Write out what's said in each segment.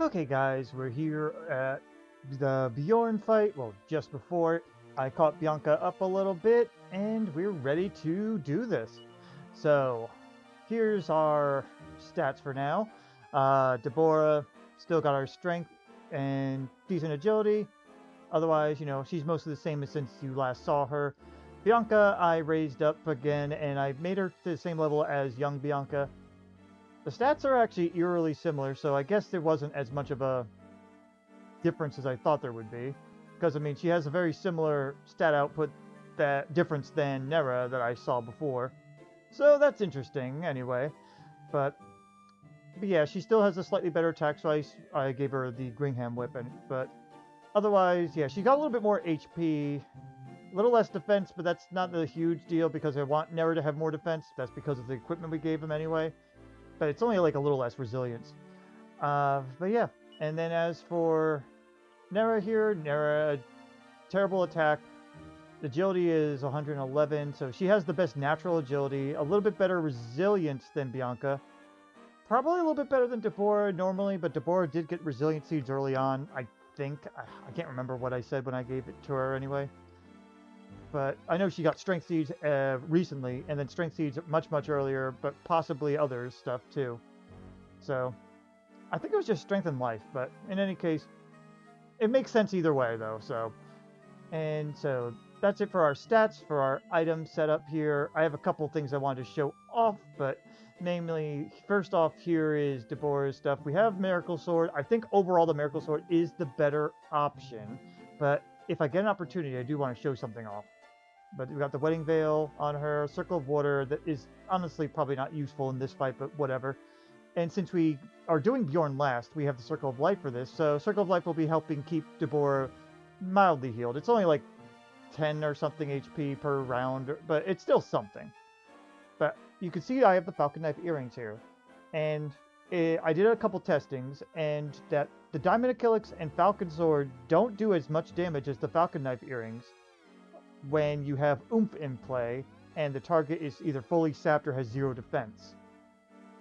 Okay guys, we're here at the Bjorn fight. Well, just before it, I caught Bianca up a little bit, and we're ready to do this. So, here's our stats for now. Debora still got our strength and decent agility. Otherwise, she's mostly the same as since you last saw her. Bianca, I raised up again, and I made her to the same level as young Bianca. The stats are actually eerily similar, so I guess there wasn't as much of a difference as I thought there would be. Because, I mean, she has a very similar stat output that difference than Nera that I saw before. So that's interesting, anyway. But yeah, she still has a slightly better attack, so I gave her the Gringham Whip. But otherwise, yeah, she got a little bit more HP, a little less defense, but that's not the huge deal because I want Nera to have more defense. That's because of the equipment we gave him anyway. But it's only like a little less resilience. But yeah, and then as for Nera here, Nera, terrible attack. Agility is 111, so she has the best natural agility, a little bit better resilience than Bianca. Probably a little bit better than Debora normally, but Debora did get resilient seeds early on, I think. I can't remember what I said when I gave it to her anyway. But I know she got strength seeds recently, and then strength seeds much, much earlier, but possibly other stuff too. So I think it was just strength and life, but in any case, it makes sense either way though. So that's it for our stats, for our item setup here. I have a couple things I wanted to show off, but namely, first off here is Debora's stuff. We have Miracle Sword. I think overall the Miracle Sword is the better option, but if I get an opportunity, I do want to show something off. But we got the Wedding Veil on her, Circle of Water that is honestly probably not useful in this fight, but whatever. And since we are doing Bjorn last, we have the Circle of Life for this. So Circle of Life will be helping keep Debora mildly healed. It's only like 10 or something HP per round, but it's still something. But you can see I have the Falcon Knife earrings here. And I did a couple testings, and that the Diamond Achilles and Falcon Sword don't do as much damage as the Falcon Knife earrings when you have oomph in play and the target is either fully sapped or has 0 defense.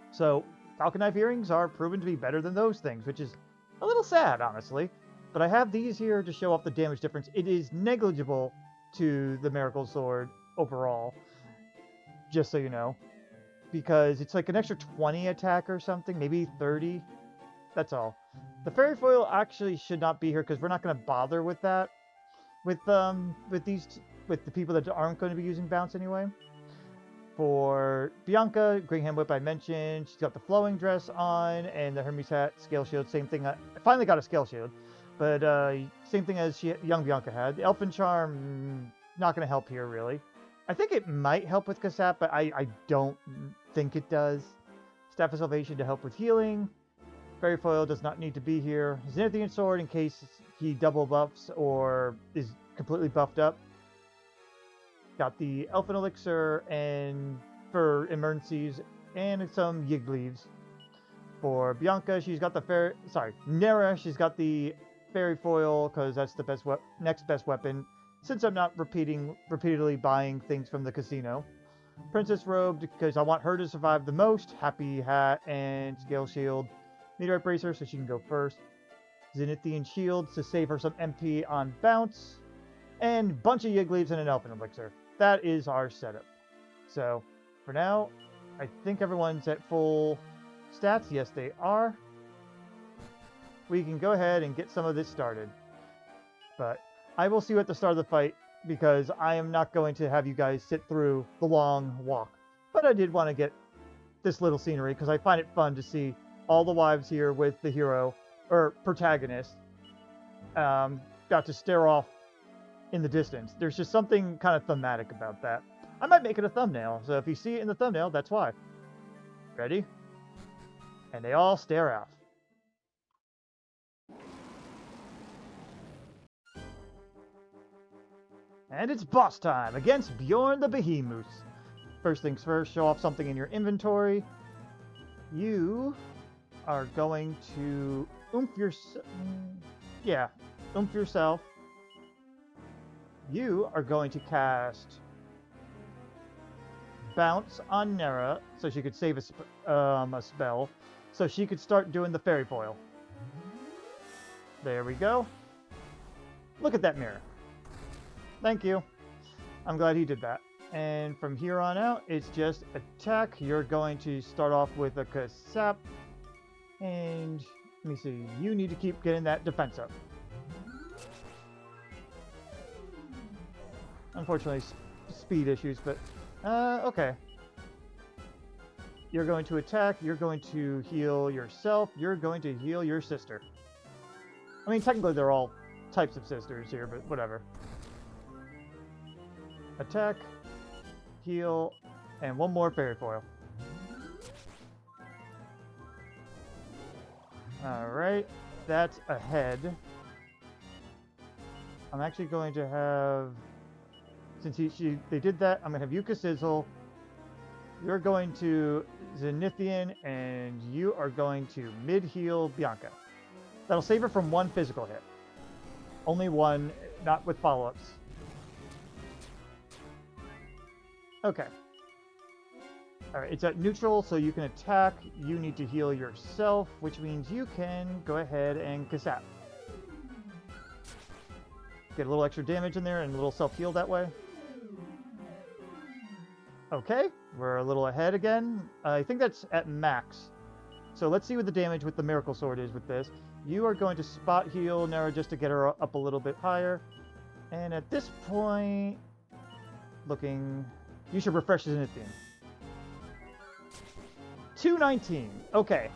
So Falcon Knife earrings are proven to be better than those things, which is a little sad, honestly. But I have these here to show off the damage difference. It is negligible to the Miracle Sword overall, just so you know, because it's like an extra 20 attack or something, maybe 30. That's all. The Fairy Foil actually should not be here because we're not going to bother with that with the people that aren't going to be using bounce anyway. For Bianca, Gringham Whip I mentioned, she's got the flowing dress on and the Hermes hat, scale shield, same thing. I finally got a scale shield, but same thing as young Bianca had. The Elfin Charm, not going to help here really. I think it might help with Kasap, but I don't think it does. Staff of Salvation to help with healing. Fairy Foil does not need to be here. Zenithian Sword in case he double buffs or is completely buffed up. Got the Elfin Elixir and for emergencies and some Yig Leaves. For Bianca, she's got the Nera, she's got the Fairy Foil because that's the next best weapon since I'm not repeatedly buying things from the casino. Princess Robe because I want her to survive the most. Happy Hat and Scale Shield. Meteorite Bracer so she can go first. Zenithian Shields to save her some MP on bounce. And bunch of Yig Leaves and an Elfin Elixir. That is our setup. So, for now, I think everyone's at full stats. Yes, they are. We can go ahead and get some of this started. But I will see you at the start of the fight because I am not going to have you guys sit through the long walk. But I did want to get this little scenery because I find it fun to see all the wives here with the hero, or protagonist, got to stare off in the distance. There's just something kind of thematic about that. I might make it a thumbnail, so if you see it in the thumbnail, that's why. Ready? And they all stare off. And it's boss time against Bjorn the Behemoth. First things first, show off something in your inventory. You are going to oomph yourself. You are going to cast Bounce on Nera so she could save a spell, so she could start doing the Fairy Foil. There we go. Look at that mirror. Thank you. I'm glad he did that. And from here on out, it's just attack. You're going to start off with a Kasap. And let me see. You need to keep getting that defense up. Unfortunately, speed issues, but okay. You're going to attack. You're going to heal yourself. You're going to heal your sister. I mean, technically, they're all types of sisters here, but whatever. Attack, heal, and one more fairy foil. Alright, that's a head. I'm actually going to have, since they did that, I'm going to have you Kafrizzles. You're going to Zenithian, and you are going to mid-heal Bianca. That'll save her from one physical hit. Only one, not with follow-ups. Okay. Alright, it's at neutral, so you can attack. You need to heal yourself, which means you can go ahead and Kasap. Get a little extra damage in there and a little self-heal that way. Okay, we're a little ahead again. I think that's at max. So let's see what the damage with the Miracle Sword is with this. You are going to spot heal Nara just to get her up a little bit higher. And at this point, looking, you should refresh his Zenithian. 219. Okay.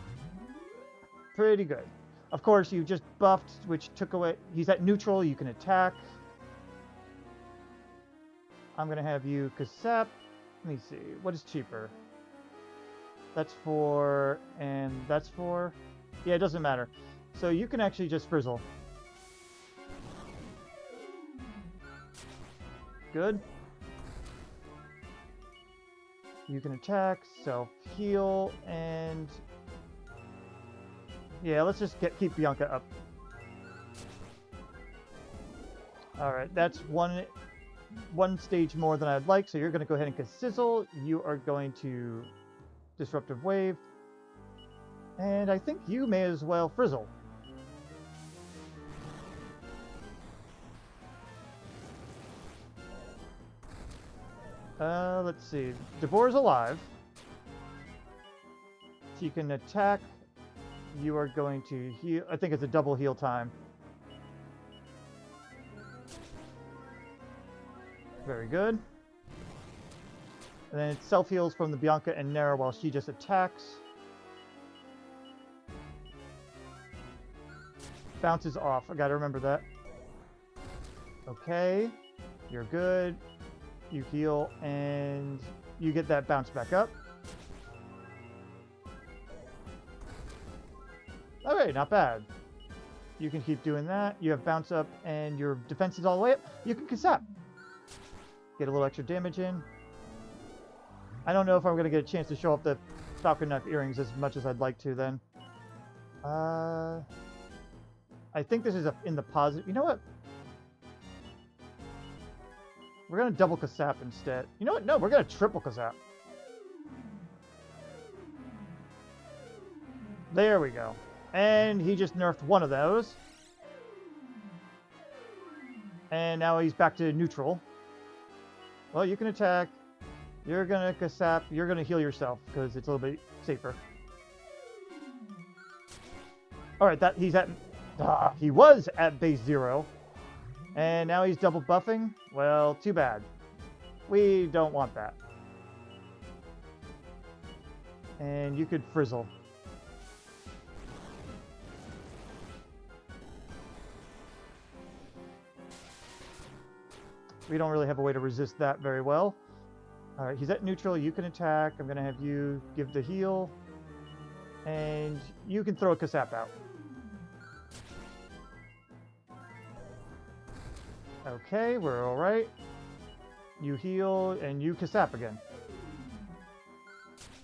Pretty good. Of course, you just buffed, which took away. He's at neutral. You can attack. I'm going to have you Kasap. Let me see. What is cheaper? That's 4, and that's 4. Yeah, it doesn't matter. So you can actually just frizzle. Good. You can attack, self-heal, and... yeah, let's just keep Bianca up. Alright, that's one stage more than I'd like, so you're going to go ahead and Kafrizzles. You are going to Disruptive Wave. And I think you may as well frizzle. Let's see. Debora's alive. She can attack. You are going to heal. I think it's a double heal time. Very good. And then it self-heals from the Bianca and Nara while she just attacks. Bounces off. I gotta remember that. Okay. You're good. You heal, and you get that bounce back up. Alright, not bad. You can keep doing that. You have bounce up, and your defense is all the way up. You can Kasap. Get a little extra damage in. I don't know if I'm going to get a chance to show off the Falcon Knife earrings as much as I'd like to then. I think this is in the positive. You know what? We're going to double Kasap instead. You know what? No, we're going to triple Kasap. There we go. And he just nerfed one of those. And now he's back to neutral. Well, you can attack. You're going to Kasap. You're going to heal yourself because it's a little bit safer. Alright, he was at base 0. And now he's double buffing. Well, too bad. We don't want that. And you could frizzle. We don't really have a way to resist that very well. Alright, he's at neutral. You can attack. I'm going to have you give the heal. And you can throw a Kasap out. Okay, we're alright. You heal, and you Kasap again.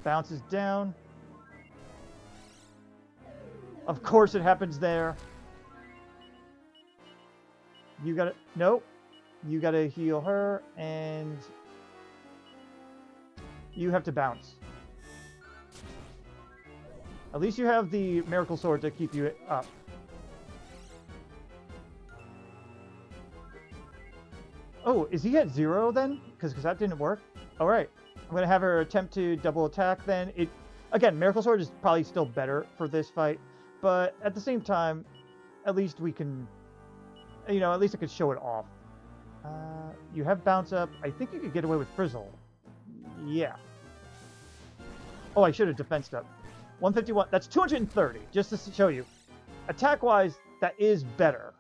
Bounces down. Of course it happens there. You gotta... Nope. You gotta heal her, and... you have to bounce. At least you have the Miracle Sword to keep you up. Oh, is he at 0 then? Because that didn't work? Alright. I'm going to have her attempt to double attack then. Again, Miracle Sword is probably still better for this fight. But at the same time, at least we can... You know, at least I could show it off. You have Bounce Up. I think you could get away with Frizzle. Yeah. Oh, I should have defensed up. 151. That's 230, just to show you. Attack-wise, that is better.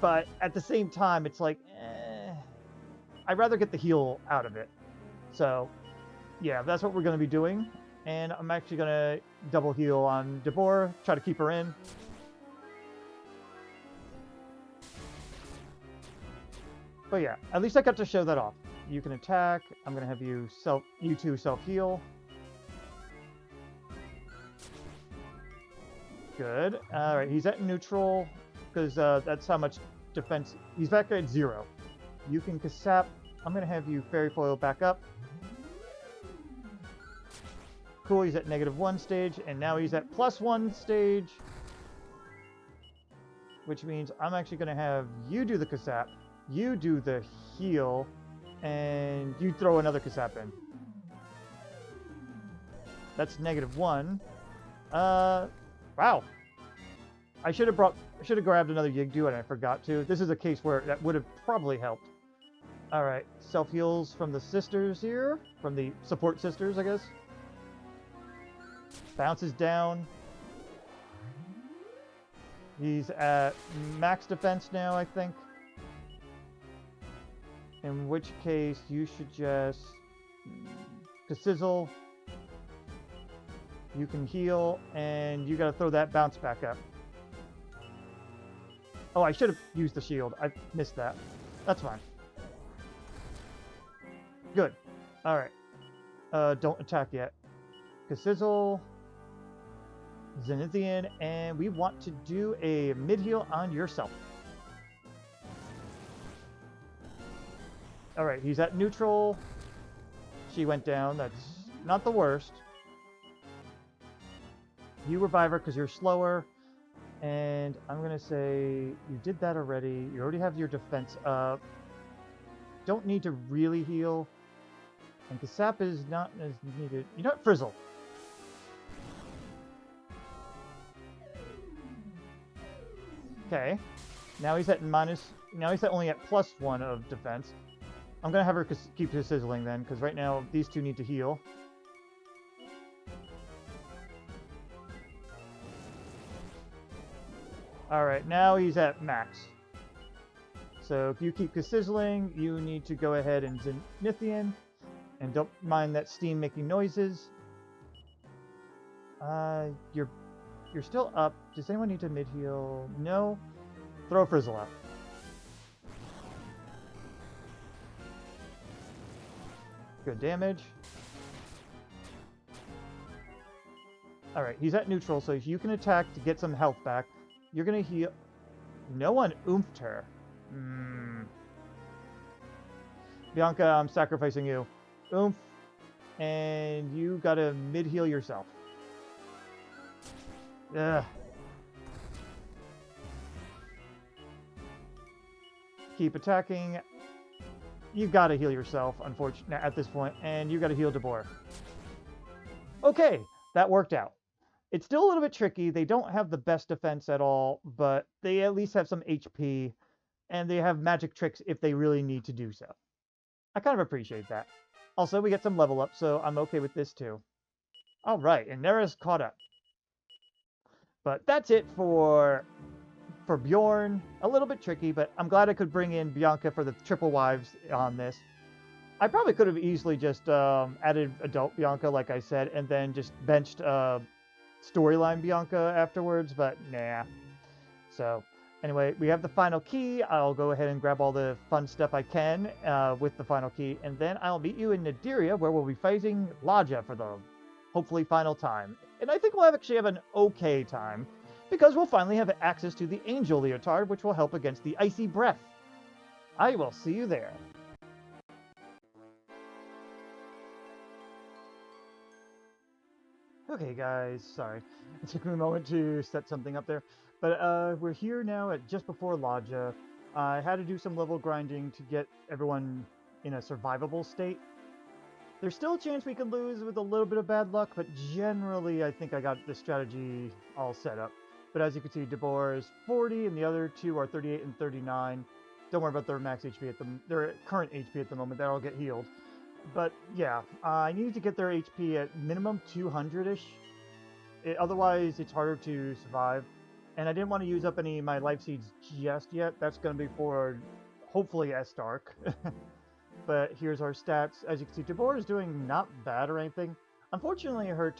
But at the same time, it's like, I'd rather get the heal out of it. So, yeah, that's what we're going to be doing. And I'm actually going to double heal on Debora, try to keep her in. But yeah, at least I got to show that off. You can attack. I'm going to have you two self-heal. Good. Alright, he's at neutral, because that's how much defense... He's back at 0. You can Kasap. I'm going to have you Fairy Foil back up. Cool, he's at -1 stage, and now he's at +1 stage. Which means I'm actually going to have you do the Kasap, you do the heal, and you throw another Kasap in. That's -1. Wow. I should have grabbed another Yigdu and I forgot to. This is a case where that would have probably helped. Alright, self-heals from the sisters here. From the support sisters, I guess. Bounces down. He's at max defense now, I think. In which case, you should just... Sizzle. You can heal, and you gotta throw that bounce back up. Oh, I should have used the shield. I missed that. That's fine. Good. Alright. Don't attack yet. Kafrizzles, Zenithian, and we want to do a mid-heal on yourself. Alright, he's at neutral. She went down. That's not the worst. You revive her because you're slower. And I'm going to say you did that already. You already have your defense up. Don't need to really heal. And Kasap is not as needed. You know what? Frizzle. Okay. Now he's at only at +1 of defense. I'm going to have her keep his sizzling then, because right now these two need to heal. Alright, now he's at max. So if you keep sizzling, you need to go ahead and Zenithian. And don't mind that steam making noises. You're still up. Does anyone need to mid-heal? No? Throw a Frizzle out. Good damage. Alright, he's at neutral, so if you can attack to get some health back, you're gonna heal. No one oomphed her. Bianca, I'm sacrificing you. Oomph. And you gotta mid-heal yourself. Ugh. Keep attacking. You gotta heal yourself, unfortunately, at this point. And you gotta heal Debora. Okay, that worked out. It's still a little bit tricky. They don't have the best defense at all, but they at least have some HP, and they have magic tricks if they really need to do so. I kind of appreciate that. Also, we get some level up, so I'm okay with this too. All right, and Nera's caught up. But that's it for Bjorn. A little bit tricky, but I'm glad I could bring in Bianca for the triple wives on this. I probably could have easily just added adult Bianca, like I said, and then just benched storyline Bianca afterwards, but nah. So anyway, we have the final key. I'll go ahead and grab all the fun stuff I can with the final key, and then I'll meet you in Nadiria, where we'll be fighting Ladja for the hopefully final time. And I think we'll actually have an okay time, because we'll finally have access to the Angel Leotard, which will help against the Icy Breath. I will see you there. Okay, guys, sorry. It took me a moment to set something up there. But we're here now at just before Ladja. I had to do some level grinding to get everyone in a survivable state. There's still a chance we could lose with a little bit of bad luck, but generally I think I got this strategy all set up. But as you can see, Debora is 40 and the other two are 38 and 39. Don't worry about their max HP their current HP at the moment. That'll get healed. But yeah, I need to get their HP at minimum 200-ish. Otherwise, it's harder to survive. And I didn't want to use up any of my life seeds just yet. That's going to be for, hopefully, S-Dark. But here's our stats. As you can see, Debora is doing not bad or anything. Unfortunately, her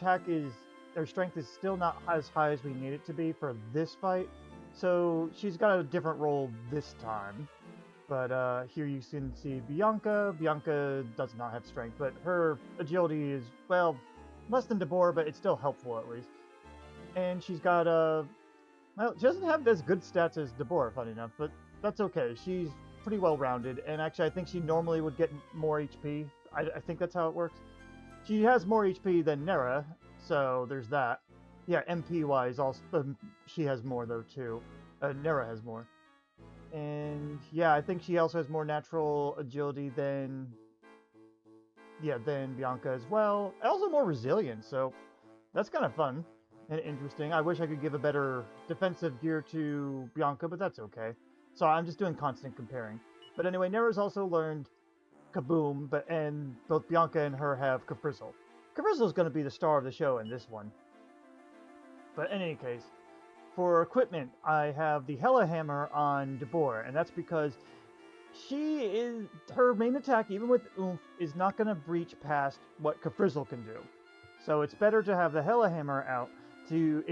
strength is still not as high as we need it to be for this fight. So she's got a different role this time. But here you can see Bianca. Bianca does not have strength, but her agility is, well, less than Debora, but it's still helpful at least. And she's got, well, she doesn't have as good stats as Debora, funny enough, but that's okay. She's pretty well-rounded, and actually I think she normally would get more HP. I think that's how it works. She has more HP than Nera, so there's that. Yeah, MP-wise, also, she has more, though, too. Nera has more. And yeah, I think she also has more natural agility than Bianca as well. And also more resilience, so that's kind of fun and interesting. I wish I could give a better defensive gear to Bianca, but that's okay. So I'm just doing constant comparing. But anyway, Nera's also learned Kaboom, and both Bianca and her have Kafrizzle. Kafrizzle is going to be the star of the show in this one. But in any case, for equipment, I have the Hela Hammer on Debora, and that's because her main attack, even with Oomph, is not going to breach past what Kafrizzle can do. So it's better to have the Hela Hammer out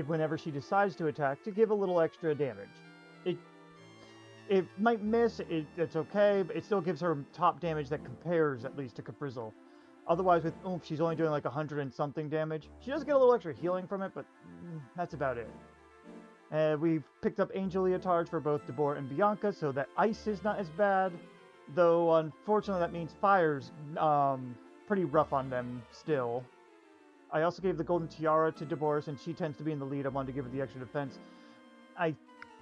whenever she decides to attack, to give a little extra damage. It might miss, it's okay, but it still gives her top damage that compares at least to Kafrizzle. Otherwise, with Oomph, she's only doing like 100 and something damage. She does get a little extra healing from it, but that's about it. We've picked up Angel Leotards for both Debora and Bianca, so that ice is not as bad. Though, unfortunately, that means fire's pretty rough on them still. I also gave the Golden Tiara to Debora since she tends to be in the lead. I wanted to give her the extra defense. I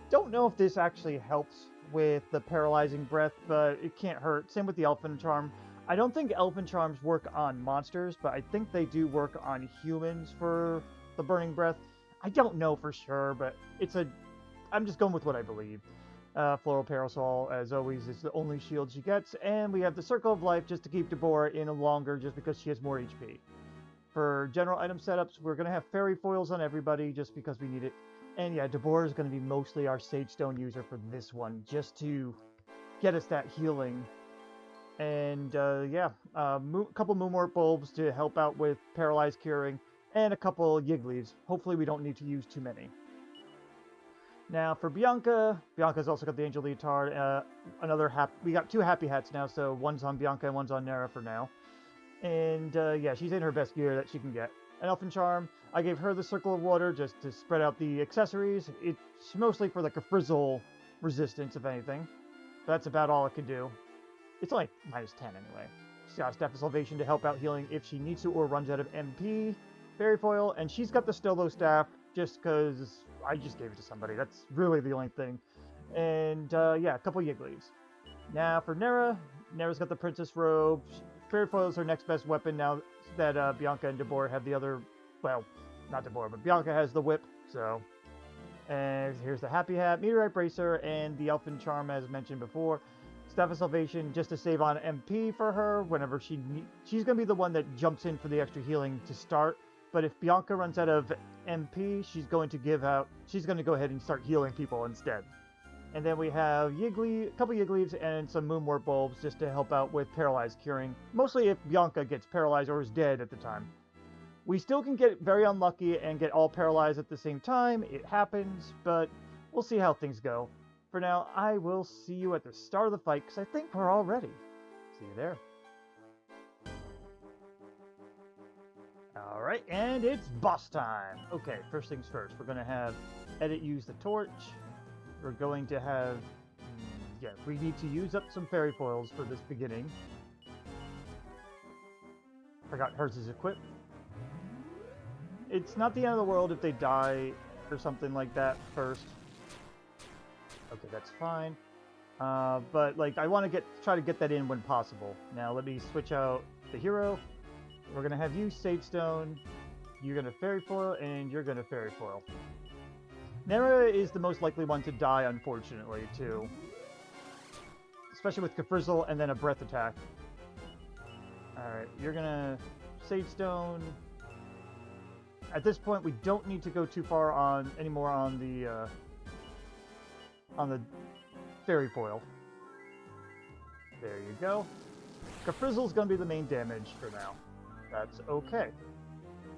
don't know if this actually helps with the Paralyzing Breath, but it can't hurt. Same with the Elfin Charm. I don't think Elfin Charms work on monsters, but I think they do work on humans for the Burning Breath. I don't know for sure, but I'm just going with what I believe. Floral Parasol, as always, is the only shield she gets, and we have the Circle of Life just to keep Debora in longer, just because she has more HP. For general item setups, we're going to have Fairy Foils on everybody, just because we need it. And yeah, Debora is going to be mostly our Sage Stone user for this one, just to get us that healing. And yeah, a couple Moonwort Bulbs to help out with Paralyzed Curing, and a couple Yiggleys. Hopefully we don't need to use too many. Now for Bianca's also got the Angel Leotard. We got two Happy Hats now, so one's on Bianca and one's on Nera for now. And yeah, she's in her best gear that she can get. An Elfin Charm, I gave her the Circle of Water just to spread out the accessories. It's mostly for the Kafrizzle resistance, if anything. That's about all it can do. It's only minus 10 anyway. She's got a Staff of Salvation to help out healing if she needs to or runs out of MP. Fairy Foil, and she's got the Stillo Staff just because I just gave it to somebody. That's really the only thing. And yeah, a couple Yiggleys. Now for Nera's got the Princess Robe. Fairy Foil is her next best weapon now that Bianca and Debora have the other, well, not Debora, but Bianca has the whip, so. And here's the Happy Hat, Meteorite Bracer, and the Elfin Charm as mentioned before. Staff of Salvation just to save on MP for her whenever she's going to be the one that jumps in for the extra healing to start. But if Bianca runs out of MP, she's going to go ahead and start healing people instead. And then we have a couple Yiggleys and some Moonwort Bulbs just to help out with Paralyzed Curing. Mostly if Bianca gets paralyzed or is dead at the time. We still can get very unlucky and get all paralyzed at the same time. It happens, but we'll see how things go. For now, I will see you at the start of the fight, because I think we're all ready. See you there. Alright, and it's boss time! Okay, first things first. We're going to have Edit use the torch. We're going to have... yeah, we need to use up some Fairy Foils for this beginning. Forgot hers is equipped. It's not the end of the world if they die or something like that first. Okay, that's fine. But like, I want to try to get that in when possible. Now let me switch out the hero. We're gonna have you Sage Stone. You're gonna Fairy Foil, and you're gonna Fairy Foil. Nera is the most likely one to die, unfortunately, too. Especially with Kafrizzle and then a Breath Attack. Alright, you're gonna Sage Stone. At this point, we don't need to go too far anymore on the Fairy Foil. There you go. Kafrizzle's gonna be the main damage for now. That's okay.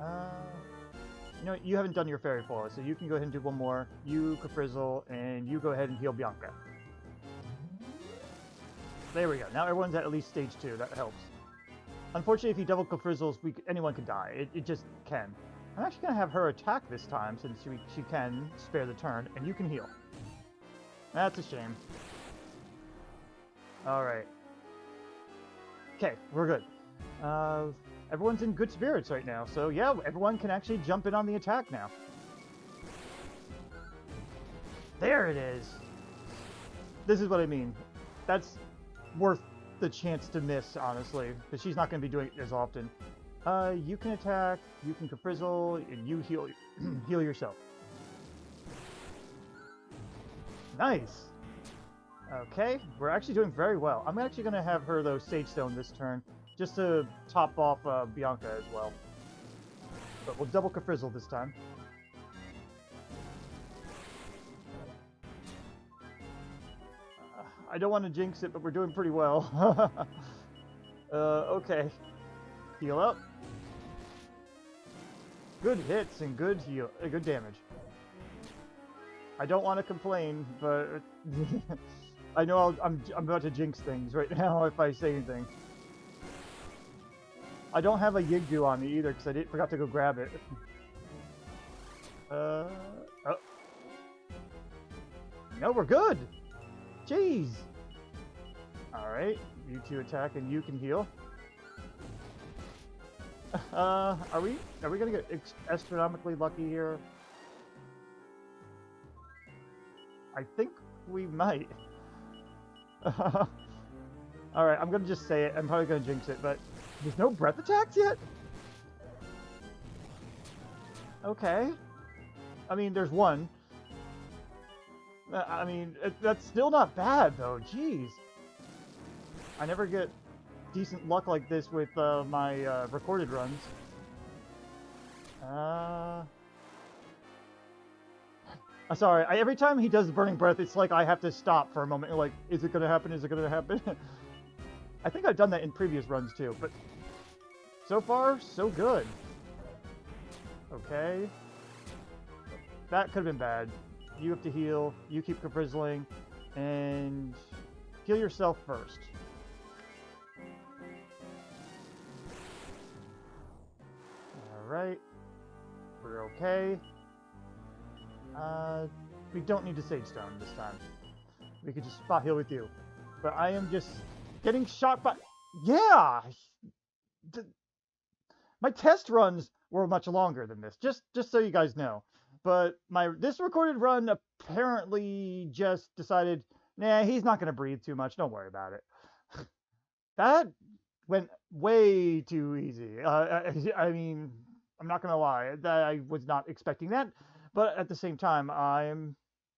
You know what? You haven't done your Fairy Foil, so you can go ahead and do one more. You, Kafrizzle, and you go ahead and heal Bianca. There we go. Now everyone's at least stage 2. That helps. Unfortunately, if you double Kafrizzles, anyone can die. It just can. I'm actually going to have her attack this time, since she can spare the turn, and you can heal. That's a shame. Alright. Okay, we're good. Everyone's in good spirits right now, so yeah, everyone can actually jump in on the attack now. There it is! This is what I mean. That's worth the chance to miss, honestly, because she's not going to be doing it as often. You can attack, you can Kafrizzle, and you heal, heal yourself. Nice! Okay, we're actually doing very well. I'm actually going to have her, though, Sage Stone this turn, just to top off Bianca as well. But we'll double Kafrizzle this time. I don't want to jinx it, but we're doing pretty well. Okay. Heal up. Good hits and good good damage. I don't want to complain, but I know I'm about to jinx things right now if I say anything. I don't have a Yigdu on me either because I forgot to go grab it. Oh. No, we're good. Jeez. All right, you two attack and you can heal. Are we gonna get astronomically lucky here? I think we might. All right, I'm gonna just say it. I'm probably gonna jinx it, but there's no breath attacks yet? Okay. I mean, there's one. I mean, that's still not bad, though. Jeez. I never get decent luck like this with my recorded runs. Sorry, every time he does the Burning Breath, it's like I have to stop for a moment. Like, is it gonna happen? Is it gonna happen? I think I've done that in previous runs, too, but so far, so good. Okay. That could have been bad. You have to heal, you keep Kafrizzling, and heal yourself first. Alright. We're okay. We don't need to Sage Stone this time. We could just spot heal with you. But I am just getting shot by... Yeah! My test runs were much longer than this, just so you guys know. But this recorded run apparently just decided, nah, he's not going to breathe too much. Don't worry about it. That went way too easy. I mean, I'm not going to lie. I was not expecting that. But at the same time, I'm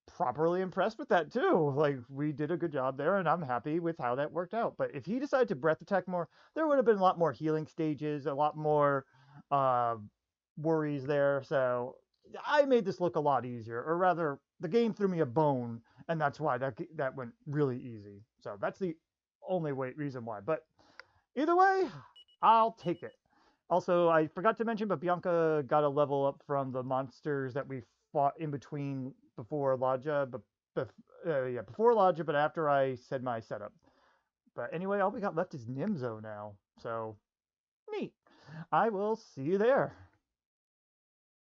properly impressed with that too. Like, we did a good job there, and I'm happy with how that worked out. But if he decided to breath attack more, there would have been a lot more healing stages, a lot more worries there. So I made this look a lot easier, or rather, the game threw me a bone, and that's why that went really easy. So that's the only reason why. But either way, I'll take it. Also, I forgot to mention, but Bianca got a level up from the monsters that we fought in between before Ladja, before Ladja, but after I said my setup. But anyway, all we got left is Nimzo now. So, neat. I will see you there.